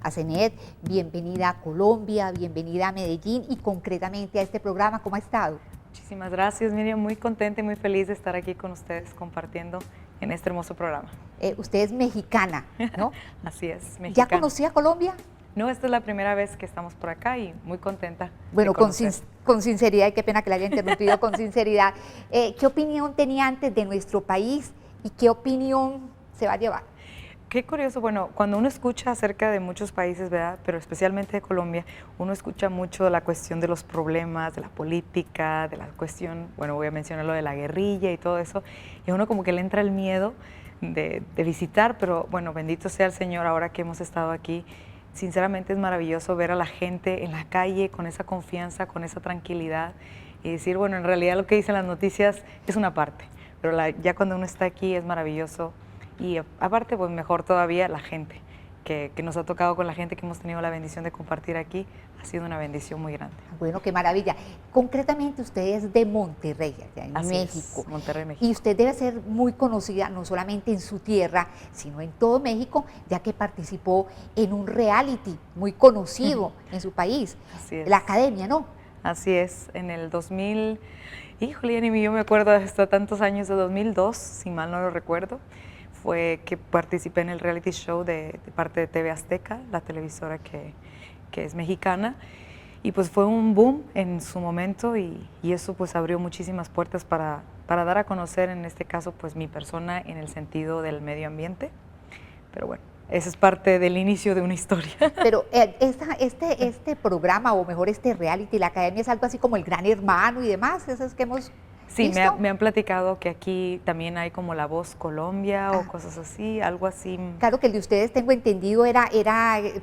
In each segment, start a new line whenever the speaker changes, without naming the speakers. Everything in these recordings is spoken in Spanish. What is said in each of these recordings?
Asenet, bienvenida a Colombia, bienvenida a Medellín y concretamente a este programa. ¿Cómo ha estado?
Muchísimas gracias, Miriam. Muy contenta y muy feliz de estar aquí con ustedes compartiendo en este hermoso programa.
Usted es mexicana, ¿no?
Así es, mexicana.
¿Ya conocía Colombia?
No, esta es la primera vez que estamos por acá y muy contenta.
Bueno, con sinceridad, y qué pena que la haya interrumpido, con sinceridad, ¿qué opinión tenía antes de nuestro país y qué opinión se va a llevar?
Qué curioso, bueno, cuando uno escucha acerca de muchos países, ¿verdad? Pero especialmente de Colombia, uno escucha mucho de la cuestión de los problemas, de la política, de la cuestión, bueno, voy a mencionar lo de la guerrilla y todo eso, y a uno como que le entra el miedo de visitar, pero bueno, bendito sea el Señor, ahora que hemos estado aquí, sinceramente es maravilloso ver a la gente en la calle con esa confianza, con esa tranquilidad, y decir, bueno, en realidad lo que dicen las noticias es una parte, pero ya cuando uno está aquí es maravilloso. Y aparte, pues mejor todavía la gente, que nos ha tocado con la gente que hemos tenido la bendición de compartir aquí, ha sido una bendición muy grande.
Bueno, qué maravilla. Concretamente usted es de Monterrey, en México.
Monterrey, México.
Y usted debe ser muy conocida no solamente en su tierra, sino en todo México, ya que participó en un reality muy conocido en su país,
Así es.
La Academia, ¿no?
Así es, en el 2000, híjole, ni yo me acuerdo hasta tantos años, de 2002, si mal no lo recuerdo, fue que participé en el reality show de parte de TV Azteca, la televisora que es mexicana, y pues fue un boom en su momento y eso pues abrió muchísimas puertas para dar a conocer, en este caso, pues mi persona en el sentido del medio ambiente, pero bueno, esa es parte del inicio de una historia.
Pero este programa, o mejor este reality, La Academia, es algo así como el Gran Hermano y demás, esos que hemos...
Sí, me han platicado que aquí también hay como La Voz Colombia o cosas así, algo así.
Claro que el de ustedes, tengo entendido,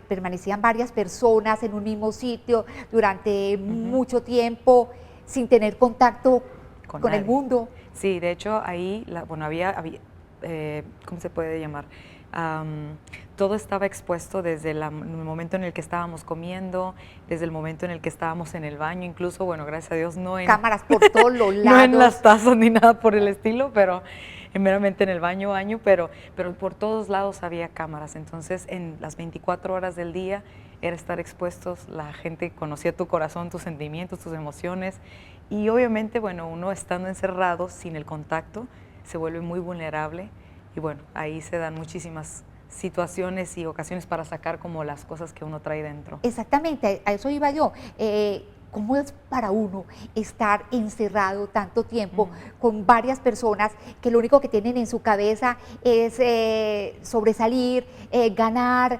permanecían varias personas en un mismo sitio durante mucho tiempo sin tener contacto con el mundo.
Sí, de hecho ahí, había ¿cómo se puede llamar? Todo estaba expuesto desde el momento en el que estábamos comiendo, desde el momento en el que estábamos en el baño, incluso, bueno, gracias a Dios, no en...
Cámaras por todos los lados.
No en las tazas ni nada por el estilo, pero meramente en el baño, pero por todos lados había cámaras, entonces en las 24 horas del día era estar expuestos, la gente conocía tu corazón, tus sentimientos, tus emociones, y obviamente, bueno, uno estando encerrado, sin el contacto, se vuelve muy vulnerable, y bueno, ahí se dan muchísimas situaciones y ocasiones para sacar como las cosas que uno trae dentro.
Exactamente, a eso iba yo. ¿Cómo es para uno estar encerrado tanto tiempo con varias personas que lo único que tienen en su cabeza es sobresalir, ganar,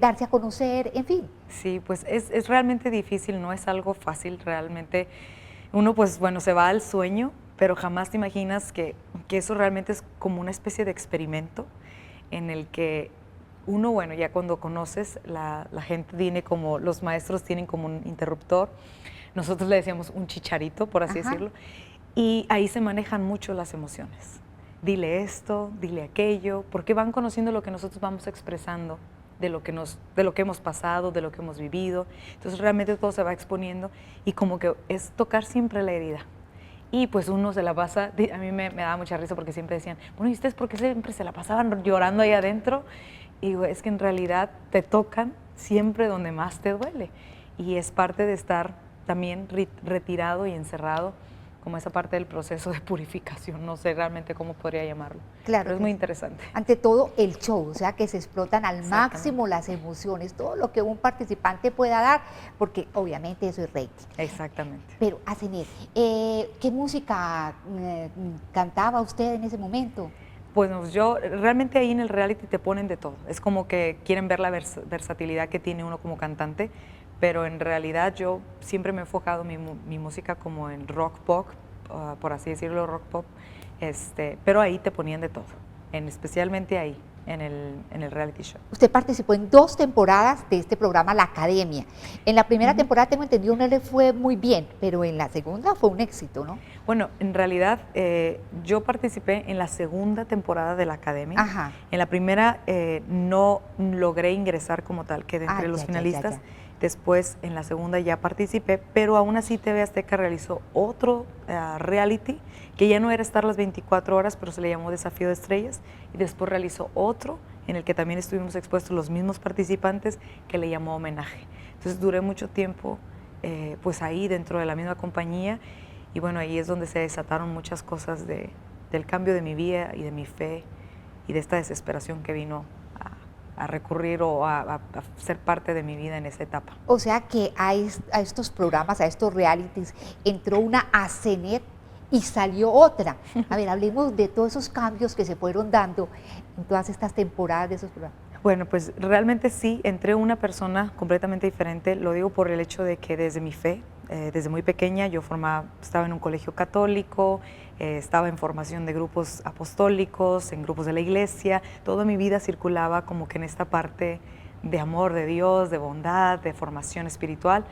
darse a conocer, en fin?
Sí, pues es realmente difícil, no es algo fácil realmente. Uno pues bueno, se va al sueño, pero jamás te imaginas que eso realmente es como una especie de experimento en el que uno, bueno, ya cuando conoces, la gente tiene como, los maestros tienen como un interruptor, nosotros le decíamos un chicharito, por así decirlo, y ahí se manejan mucho las emociones. Dile esto, dile aquello, porque van conociendo lo que nosotros vamos expresando, de lo que hemos pasado, de lo que hemos vivido, entonces realmente todo se va exponiendo y como que es tocar siempre la herida. Y pues uno se la pasa, a mí me daba mucha risa porque siempre decían, bueno, ¿y ustedes por qué siempre se la pasaban llorando ahí adentro? Y digo, es que en realidad te tocan siempre donde más te duele. Y es parte de estar también retirado y encerrado, como esa parte del proceso de purificación, no sé realmente cómo podría llamarlo.
Claro,
pero es muy interesante.
Ante todo el show, o sea que se explotan al máximo las emociones, todo lo que un participante pueda dar, porque obviamente eso es rating.
Exactamente.
Pero Asenet, ¿qué música cantaba usted en ese momento?
Pues yo, realmente ahí en el reality te ponen de todo, es como que quieren ver la versatilidad que tiene uno como cantante, pero en realidad yo siempre me he enfocado mi música como en rock pop, por así decirlo, rock pop, pero ahí te ponían de todo, especialmente ahí, en el reality show.
Usted participó en 2 temporadas de este programa, La Academia. En la primera temporada, tengo entendido, no le fue muy bien, pero en la segunda fue un éxito, ¿no?
Bueno, en realidad yo participé en la segunda temporada de La Academia. En la primera no logré ingresar como tal, quedé entre los finalistas. Después, en la segunda ya participé, pero aún así TV Azteca realizó otro reality, que ya no era estar las 24 horas, pero se le llamó Desafío de Estrellas, y después realizó otro, en el que también estuvimos expuestos los mismos participantes, que le llamó Homenaje. Entonces duré mucho tiempo pues ahí dentro de la misma compañía, y bueno, ahí es donde se desataron muchas cosas del cambio de mi vida y de mi fe, y de esta desesperación que vino a recurrir o a ser parte de mi vida en esa etapa.
O sea que a estos programas, a estos realities, entró una a CENET y salió otra. A ver, hablemos de todos esos cambios que se fueron dando en todas estas temporadas de esos programas.
Bueno, pues realmente sí, entré una persona completamente diferente, lo digo por el hecho de que desde mi fe, desde muy pequeña yo estaba en un colegio católico, estaba en formación de grupos apostólicos, en grupos de la iglesia, toda mi vida circulaba como que en esta parte de amor de Dios, de bondad, de formación espiritual,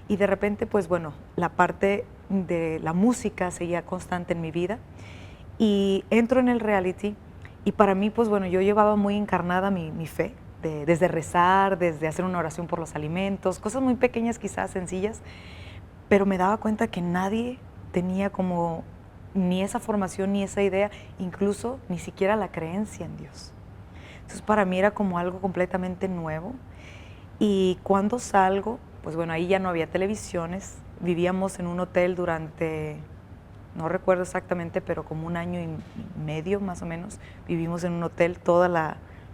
y de repente pues bueno, la parte de la música seguía constante en mi vida, y entro en el reality. Y para mí, pues bueno, yo llevaba muy encarnada mi fe, desde rezar, desde hacer una oración por los alimentos, cosas muy pequeñas quizás, sencillas, pero me daba cuenta que nadie tenía como ni esa formación, ni esa idea, incluso ni siquiera la creencia en Dios. Entonces para mí era como algo completamente nuevo. Y cuando salgo, pues bueno, ahí ya no había televisiones, vivíamos en un hotel durante... no recuerdo exactamente, pero como 1 año y medio más o menos, vivimos en un hotel todos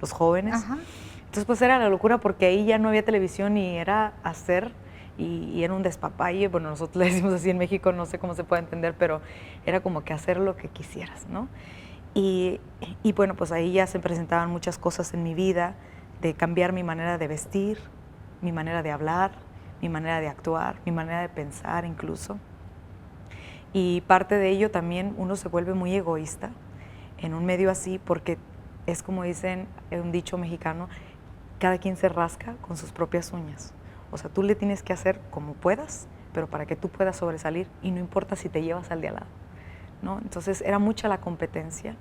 los jóvenes.
Ajá.
Entonces pues era la locura porque ahí ya no había televisión y era hacer, y era un despapalle, bueno, nosotros le decimos así en México, no sé cómo se puede entender, pero era como que hacer lo que quisieras, ¿no? Y bueno, pues ahí ya se presentaban muchas cosas en mi vida, de cambiar mi manera de vestir, mi manera de hablar, mi manera de actuar, mi manera de pensar incluso. Y parte de ello también uno se vuelve muy egoísta en un medio así, porque es como dicen un dicho mexicano, cada quien se rasca con sus propias uñas. O sea, tú le tienes que hacer como puedas, pero para que tú puedas sobresalir, y no importa si te llevas al de al lado, ¿no? Entonces era mucha la competencia,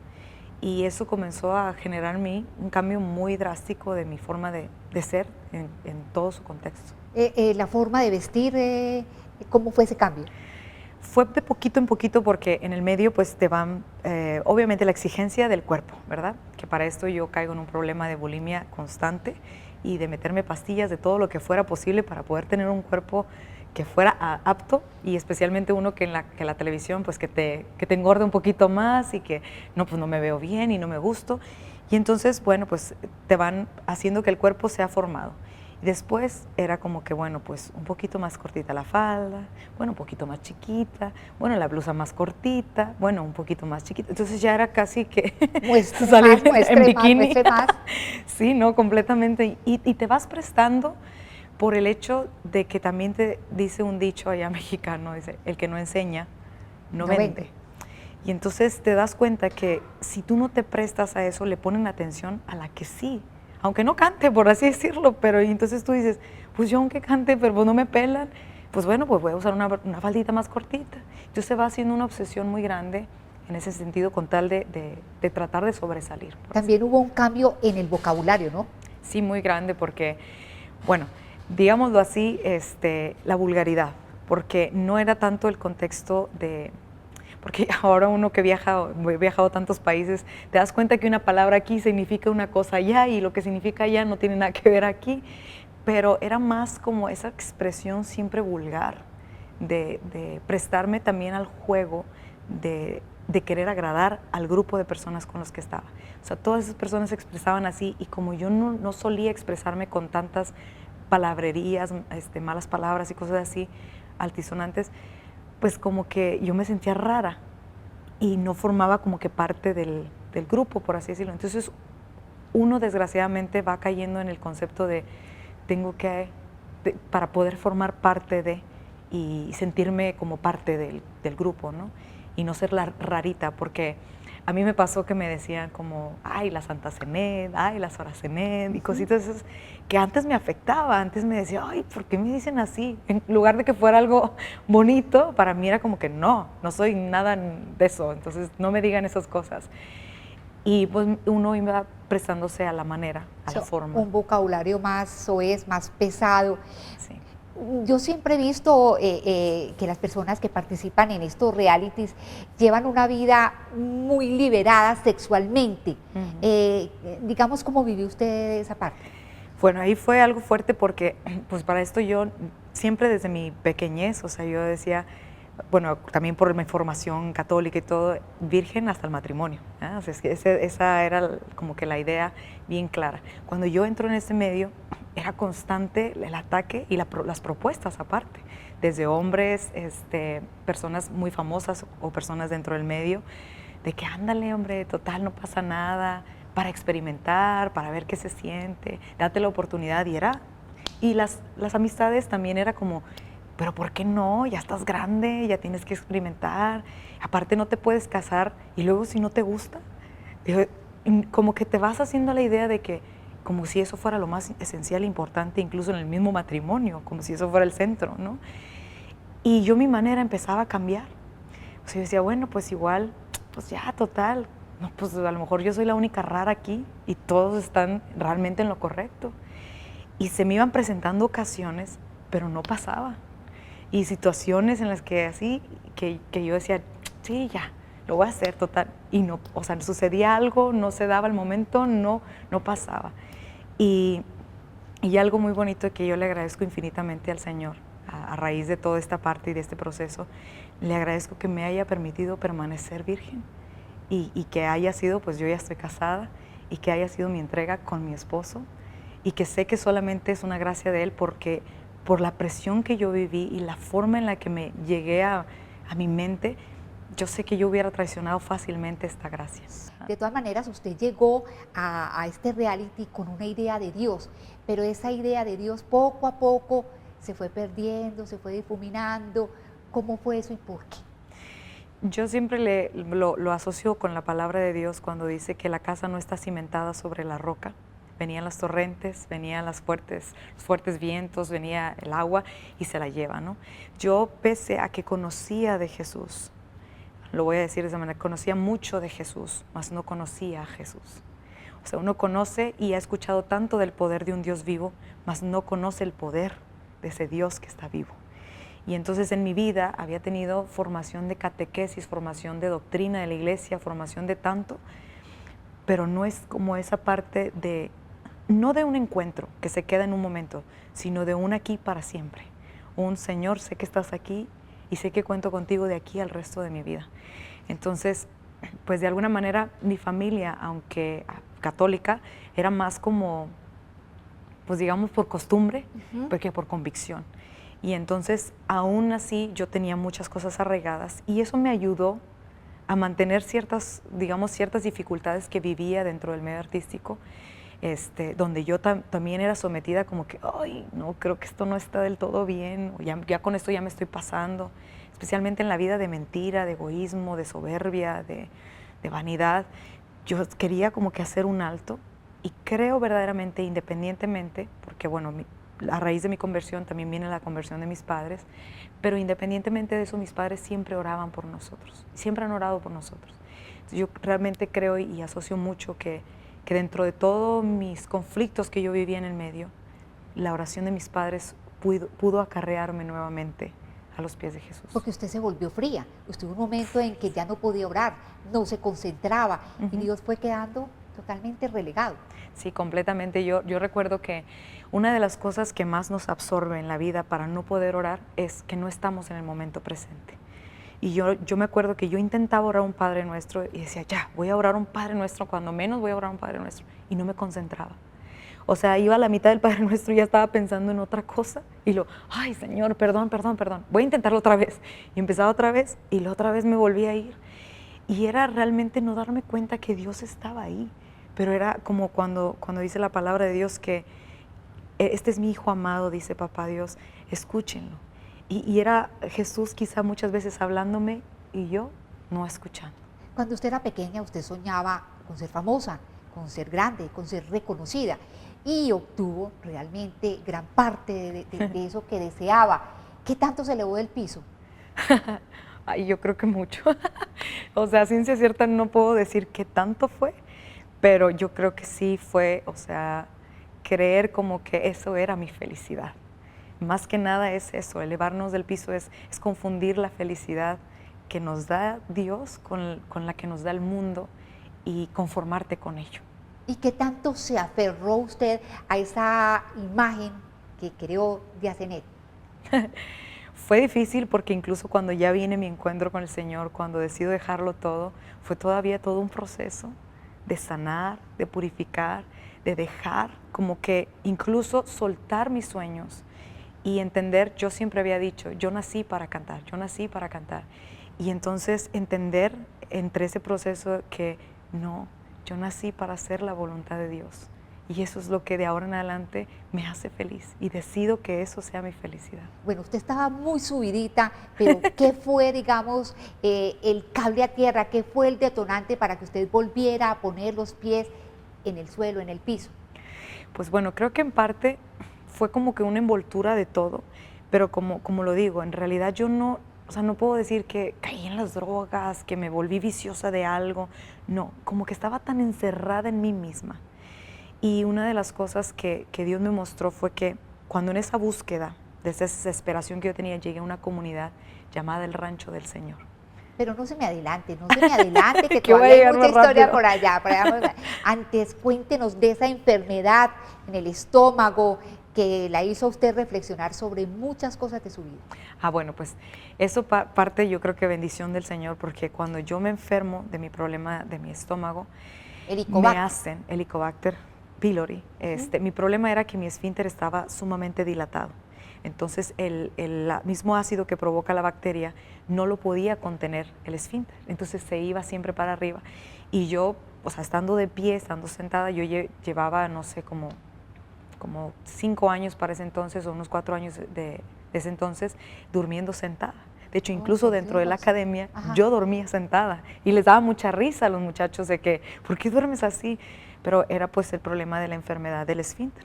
y eso comenzó a generar en mí un cambio muy drástico de mi forma de ser en todo su contexto.
La forma de vestir, ¿cómo fue ese cambio?
Fue de poquito en poquito, porque en el medio pues te van, obviamente la exigencia del cuerpo, ¿verdad? Que para esto yo caigo en un problema de bulimia constante y de meterme pastillas de todo lo que fuera posible para poder tener un cuerpo que fuera apto, y especialmente uno que en la televisión pues que te engorde un poquito más, y que no, pues no me veo bien y no me gusto. Y entonces, bueno, pues te van haciendo que el cuerpo sea formado. Después era como que, bueno, pues un poquito más cortita la falda, bueno, un poquito más chiquita, bueno, la blusa más cortita, bueno, un poquito más chiquita. Entonces ya era casi que
Muestre
salir
más, muestre
en
más,
bikini.
muestre más.
Sí, no, completamente. Y te vas prestando por el hecho de que también te dice un dicho allá mexicano, dice, el que no enseña, no vende. Y entonces te das cuenta que si tú no te prestas a eso, le ponen atención a la que sí, aunque no cante, por así decirlo, pero y entonces tú dices, pues yo aunque cante, pero pues no me pelan, pues bueno, pues voy a usar una faldita más cortita. Entonces se va haciendo una obsesión muy grande en ese sentido, con tal de tratar de sobresalir.
También hubo un cambio en el vocabulario, ¿no?
Sí, muy grande, porque, bueno, digámoslo así, la vulgaridad, porque no era tanto el contexto de... Porque ahora uno que he viajado a tantos países, te das cuenta que una palabra aquí significa una cosa allá, y lo que significa allá no tiene nada que ver aquí, pero era más como esa expresión siempre vulgar, de prestarme también al juego, de querer agradar al grupo de personas con los que estaba. O sea, todas esas personas se expresaban así, y como yo no solía expresarme con tantas palabrerías, malas palabras y cosas así, altisonantes, pues como que yo me sentía rara y no formaba como que parte del grupo, por así decirlo. Entonces uno desgraciadamente va cayendo en el concepto de tengo que, para poder formar parte de y sentirme como parte del grupo, ¿no? Y no ser la rarita, porque a mí me pasó que me decían como, ay, la Santa Cenet, ay, la Sora Cenet, y cositas esas que antes me afectaba. Antes me decía, ay, ¿por qué me dicen así? En lugar de que fuera algo bonito, para mí era como que no soy nada de eso, entonces no me digan esas cosas. Y pues uno iba prestándose a la manera, a la forma.
Un vocabulario más soez, más pesado.
Sí.
Yo siempre he visto que las personas que participan en estos realities llevan una vida muy liberada sexualmente. Digamos, ¿cómo vivió usted esa parte?
Bueno, ahí fue algo fuerte porque, pues para esto yo siempre desde mi pequeñez, o sea, yo decía, bueno, también por mi formación católica y todo, virgen hasta el matrimonio. ¿Eh? O sea, es que esa era como que la idea bien clara. Cuando yo entro en este medio, era constante el ataque y las propuestas aparte, desde hombres, personas muy famosas o personas dentro del medio, de que ándale, hombre, total, no pasa nada, para experimentar, para ver qué se siente, date la oportunidad. Y las amistades también era como, pero ¿por qué no? Ya estás grande, ya tienes que experimentar, aparte no te puedes casar y luego si no te gusta, digo, como que te vas haciendo la idea de que como si eso fuera lo más esencial e importante, incluso en el mismo matrimonio, como si eso fuera el centro, ¿no? Y yo mi manera empezaba a cambiar. O sea, yo decía, bueno, pues igual, pues ya, total, no, pues a lo mejor yo soy la única rara aquí y todos están realmente en lo correcto. Y se me iban presentando ocasiones, pero no pasaba. Y situaciones en las que así, que yo decía, sí, ya, lo voy a hacer, total. Y no, o sea, sucedía algo, no se daba el momento, no pasaba. Y algo muy bonito que yo le agradezco infinitamente al Señor, a raíz de toda esta parte y de este proceso, le agradezco que me haya permitido permanecer virgen y que haya sido, pues yo ya estoy casada, y que haya sido mi entrega con mi esposo, y que sé que solamente es una gracia de Él porque por la presión que yo viví y la forma en la que me llegué a mi mente, yo sé que yo hubiera traicionado fácilmente esta gracia.
De todas maneras, usted llegó a este reality con una idea de Dios, pero esa idea de Dios poco a poco se fue perdiendo, se fue difuminando. ¿Cómo fue eso y por qué?
Yo siempre lo asocio con la palabra de Dios cuando dice que la casa no está cimentada sobre la roca. Venían las torrentes, venían los fuertes vientos, venía el agua y se la lleva, ¿no? Yo, pese a que conocía de Jesús, lo voy a decir de esa manera, conocía mucho de Jesús, mas no conocía a Jesús. O sea, uno conoce y ha escuchado tanto del poder de un Dios vivo, mas no conoce el poder de ese Dios que está vivo. Y entonces en mi vida había tenido formación de catequesis, formación de doctrina de la iglesia, formación de tanto, pero no es como esa parte de, no de un encuentro que se queda en un momento, sino de un aquí para siempre. Un Señor, sé que estás aquí y sé que cuento contigo de aquí al resto de mi vida. Entonces, pues de alguna manera mi familia, aunque católica, era más como, pues digamos por costumbre, porque por convicción. Y entonces, aún así, yo tenía muchas cosas arraigadas y eso me ayudó a mantener ciertas dificultades que vivía dentro del medio artístico, donde yo también era sometida como que, ay, no, creo que esto no está del todo bien, o ya con esto ya me estoy pasando, especialmente en la vida de mentira, de egoísmo, de soberbia, de vanidad. Yo quería como que hacer un alto y creo verdaderamente, independientemente, porque bueno, a raíz de mi conversión también viene la conversión de mis padres, pero independientemente de eso, mis padres siempre oraban por nosotros, siempre han orado por nosotros. Entonces, yo realmente creo y asocio mucho que dentro de todos mis conflictos que yo vivía en el medio, la oración de mis padres pudo acarrearme nuevamente a los pies de Jesús.
Porque usted se volvió fría, usted hubo un momento en que ya no podía orar, no se concentraba, y Dios fue quedando totalmente relegado.
Sí, completamente. Yo recuerdo que una de las cosas que más nos absorbe en la vida para no poder orar es que no estamos en el momento presente. Y yo me acuerdo que yo intentaba orar un Padre Nuestro y decía, ya, voy a orar un Padre Nuestro, cuando menos voy a orar un Padre Nuestro. Y no me concentraba. O sea, iba a la mitad del Padre Nuestro y ya estaba pensando en otra cosa. Y ay, Señor, perdón. Voy a intentarlo otra vez. Y empezaba otra vez y la otra vez me volví a ir. Y era realmente no darme cuenta que Dios estaba ahí. Pero era como cuando dice la palabra de Dios que este es mi Hijo amado, dice Papá Dios, escúchenlo. Y era Jesús quizá muchas veces hablándome y yo no escuchando.
Cuando usted era pequeña, usted soñaba con ser famosa, con ser grande, con ser reconocida, y obtuvo realmente gran parte de eso que deseaba. ¿Qué tanto se elevó del piso?
Ay, yo creo que mucho. O sea, ciencia cierta no puedo decir qué tanto fue, pero yo creo que sí fue, o sea, creer como que eso era mi felicidad. más que nada es eso, elevarnos del piso es confundir la felicidad que nos da Dios con la que nos da el mundo y conformarte con ello.
¿Y qué tanto se aferró usted a esa imagen que creó de Asenet?
Fue difícil porque incluso cuando ya viene mi encuentro con el Señor, cuando decido dejarlo todo, fue todavía todo un proceso de sanar, de purificar, de dejar, como que incluso soltar mis sueños y entender, yo siempre había dicho, yo nací para cantar, yo nací para cantar. Y entonces entender entre ese proceso que no, yo nací para hacer la voluntad de Dios. Y eso es lo que de ahora en adelante me hace feliz y decido que eso sea mi felicidad.
Bueno, usted estaba muy subidita, pero ¿qué fue, digamos, el cable a tierra? ¿Qué fue el detonante para que usted volviera a poner los pies en el suelo, en el piso?
Pues bueno, creo que en parte fue como que una envoltura de todo, pero como lo digo, en realidad yo no, o sea, no puedo decir que caí en las drogas, que me volví viciosa de algo, no, como que estaba tan encerrada en mí misma. Y una de las cosas que Dios me mostró fue que cuando en esa búsqueda, de esa desesperación que yo tenía, llegué a una comunidad llamada el Rancho del Señor.
Pero no se me adelante, no se me adelante, que
Que voy a
todavía hay
llegar
mucha
más
historia
rápido.
por allá. Antes, cuéntenos de esa enfermedad en el estómago que la hizo a usted reflexionar sobre muchas cosas de su vida.
Bueno, pues eso parte yo creo que bendición del Señor, porque cuando yo me enfermo de mi problema de mi estómago, me
Helicobacter.
hacen Helicobacter pylori. Mi problema era que mi esfínter estaba sumamente dilatado. Entonces, el mismo ácido que provoca la bacteria no lo podía contener el esfínter. Entonces, se iba siempre para arriba. Y yo, o sea, estando de pie, estando sentada, yo llevaba, no sé, como 5 años para ese entonces, o unos 4 años de ese entonces, durmiendo sentada. De hecho, incluso
por
dentro de la
Dios.
academia,
Ajá.
yo dormía sentada. Y les daba mucha risa a los muchachos de que, ¿por qué duermes así? Pero era pues el problema de la enfermedad del esfínter.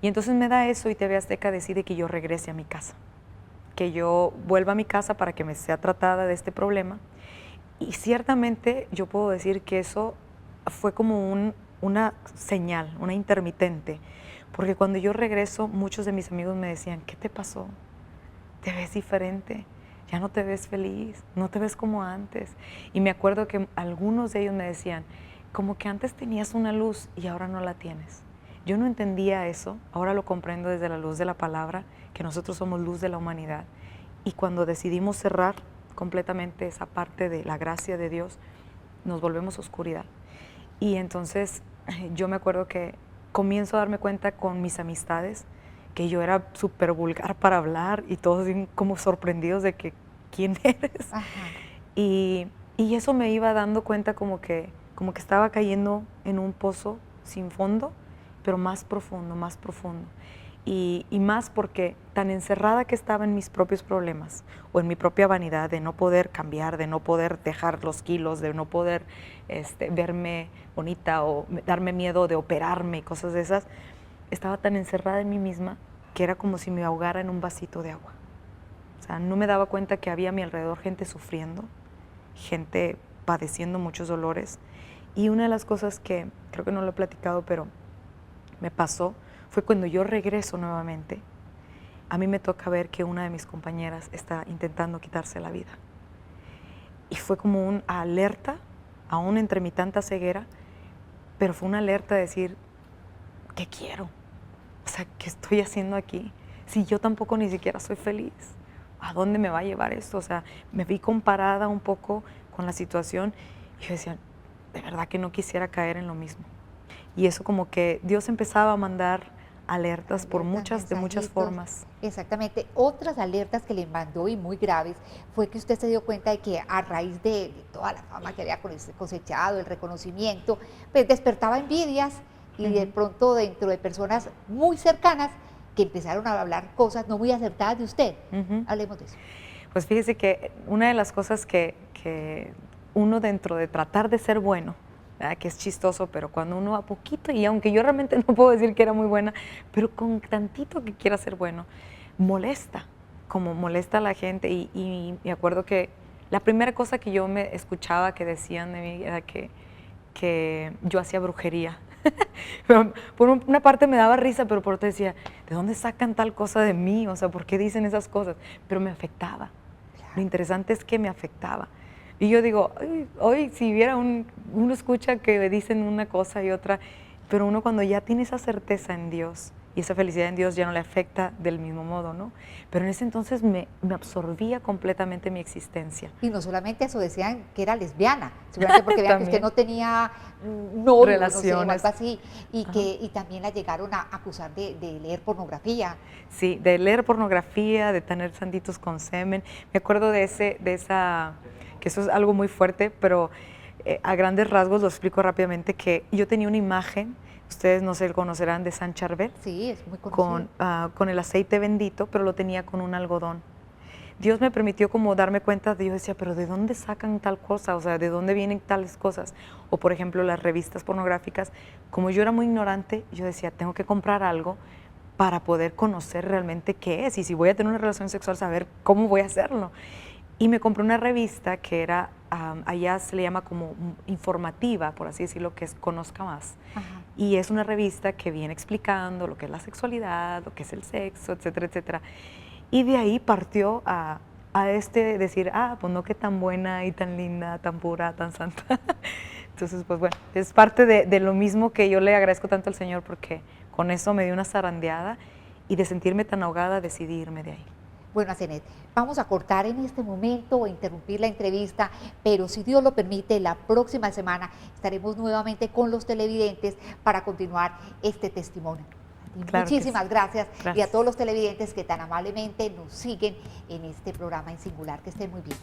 Y entonces me da eso y TV Azteca decide que yo regrese a mi casa, que yo vuelva a mi casa para que me sea tratada de este problema. Y ciertamente yo puedo decir que eso fue como una señal, una intermitente, porque cuando yo regreso, muchos de mis amigos me decían, ¿qué te pasó? Te ves diferente, ya no te ves feliz, no te ves como antes. Y me acuerdo que algunos de ellos me decían, como que antes tenías una luz y ahora no la tienes. Yo no entendía eso, ahora lo comprendo desde la luz de la palabra, que nosotros somos luz de la humanidad. Y cuando decidimos cerrar completamente esa parte de la gracia de Dios, nos volvemos oscuridad. Y entonces yo me acuerdo que comienzo a darme cuenta con mis amistades que yo era súper vulgar para hablar y todos como sorprendidos de que, ¿quién eres?
Ajá.
Y eso me iba dando cuenta como que estaba cayendo en un pozo sin fondo, pero más profundo, más profundo. Y más porque tan encerrada que estaba en mis propios problemas o en mi propia vanidad de no poder cambiar, de no poder dejar los kilos, de no poder verme bonita o darme miedo de operarme y cosas de esas, estaba tan encerrada en mí misma que era como si me ahogara en un vasito de agua. O sea, no me daba cuenta que había a mi alrededor gente sufriendo, gente padeciendo muchos dolores. Y una de las cosas que creo que no lo he platicado, pero me pasó, fue cuando yo regreso nuevamente, a mí me toca ver que una de mis compañeras está intentando quitarse la vida. Y fue como una alerta, aún entre mi tanta ceguera, pero fue una alerta de decir, ¿qué quiero? O sea, ¿qué estoy haciendo aquí? Si yo tampoco ni siquiera soy feliz, ¿a dónde me va a llevar esto? O sea, me vi comparada un poco con la situación y yo decía, de verdad que no quisiera caer en lo mismo. Y eso como que Dios empezaba a mandar alertas por muchas
mensajitos.
formas.
Exactamente. Otras alertas que le mandó y muy graves fue que usted se dio cuenta de que a raíz de toda la fama que había cosechado, el reconocimiento, pues despertaba envidias y de pronto dentro de personas muy cercanas que empezaron a hablar cosas no muy acertadas de usted. Hablemos de eso.
Pues fíjese que una de las cosas que uno dentro de tratar de ser bueno, ¿verdad? Que es chistoso, pero cuando uno a poquito, y aunque yo realmente no puedo decir que era muy buena, pero con tantito que quiera ser bueno, molesta, como molesta a la gente. Y me acuerdo que la primera cosa que yo me escuchaba que decían de mí era que yo hacía brujería. Pero por una parte me daba risa, pero por otra decía, ¿de dónde sacan tal cosa de mí? O sea, ¿por qué dicen esas cosas? Pero me afectaba. Lo interesante es que me afectaba. Y yo digo, hoy si viera uno escucha que dicen una cosa y otra, pero uno cuando ya tiene esa certeza en Dios y esa felicidad en Dios ya no le afecta del mismo modo, ¿no? Pero en ese entonces me absorbía completamente mi existencia.
Y no solamente eso, decían que era lesbiana, seguramente porque vean que usted no tenía novio,
relaciones,
no sé, o algo así, y también la llegaron a acusar de leer pornografía.
Sí, de leer pornografía, de tener sanditos con semen. Me acuerdo que eso es algo muy fuerte, pero a grandes rasgos lo explico rápidamente, que yo tenía una imagen, ustedes no se conocerán, de San Charbel.
Sí, es muy conocido.
Con el aceite bendito, pero lo tenía con un algodón. Dios me permitió como darme cuenta, yo decía, pero ¿de dónde sacan tal cosa? O sea, ¿de dónde vienen tales cosas? O por ejemplo, las revistas pornográficas. Como yo era muy ignorante, yo decía, tengo que comprar algo para poder conocer realmente qué es. Y si voy a tener una relación sexual, saber cómo voy a hacerlo. Y me compré una revista que era, allá se le llama como informativa, por así decirlo, que es Conozca Más.
Ajá.
Y es una revista que viene explicando lo que es la sexualidad, lo que es el sexo, etcétera, etcétera. Y de ahí partió a decir, pues no, que tan buena y tan linda, tan pura, tan santa. Entonces, pues bueno, es parte de lo mismo que yo le agradezco tanto al Señor, porque con eso me dio una zarandeada, y de sentirme tan ahogada decidí irme de ahí.
Bueno, Asenet, vamos a cortar en este momento o interrumpir la entrevista, pero si Dios lo permite, la próxima semana estaremos nuevamente con los televidentes para continuar este testimonio.
Claro,
muchísimas gracias.
Gracias.
Y a todos los televidentes que tan amablemente nos siguen en este programa en singular. Que estén muy bien.